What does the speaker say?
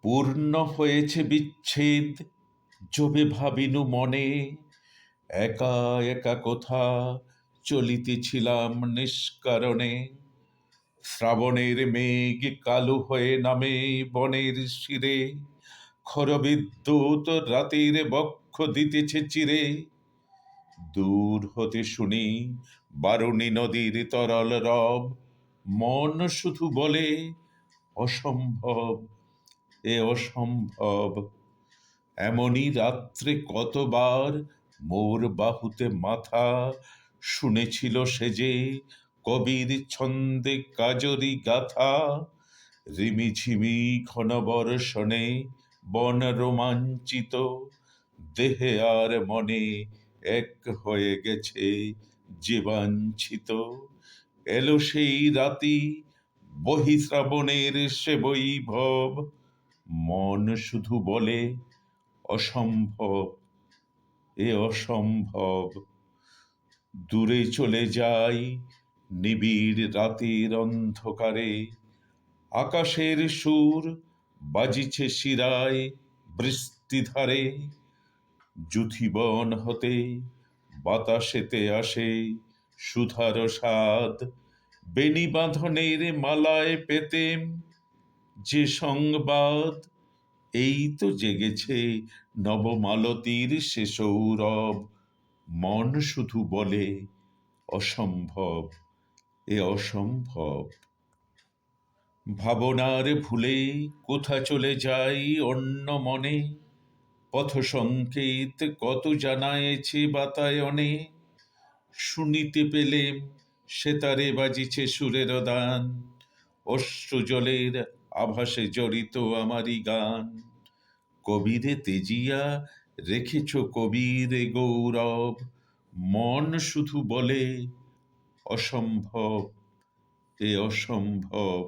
পূর্ণ হয়েছে বিচ্ছেদ, যবে ভাবিনু মনে, একা একা কোথা চলিতেছিলাম নিষ্কারণে। শ্রাবণের মেঘ কালো হয়ে নামে বনের শিরে, খরবিদ্যুৎ রাতের বক্ষ দিতেছে চিরে। দূর হতে শুনি বারুণী নদীর তরল রব, মন শুধু বলে অসম্ভব, এ অসম্ভব। এমনই রাত্রে কতবার মোর বাহুতে মাথা শুনেছিল সে যে কবির ছন্দে কাজরি গাথা। রিমিঝিমি ঘন বর্ষণে বন রোমাঞ্চিত, দেহে আর মনে এক হয়ে গেছে যে বাঞ্ছিত। এলো সেই রাতি, বহিশ্রাবণের সে বৈভব, মন শুধু বলে অসম্ভব, এ অসম্ভব। দূরে চলে যাই নিবিড় রাতের অন্ধকারে, আকাশের সুর বাজিছে শিরায় বৃষ্টিধারে। যুথিবন হতে বাতাসেতে আসে সুধার স্বাদ, বেণী বাঁধনের মালায় পেতেম যে সংবাদ। এই তো জেগেছে নবমালতীর সে সৌরভ, মন শুধু বলে অসম্ভব, এ অসম্ভব। ভাবনার ভুলে কোথা চলে যাই অন্য মনে, পথ সংকেত কত জানায়েছে বাতায়নে। শুনিতে পেলেম সেতারে বাজিছে সুরের দান, অশ্রুজলের আভাসে জড়িত আমারই গান। কবিরে তেজিয়া রেখেছ কবির গৌরব, মন শুধু বলে অসম্ভব, এ অসম্ভব।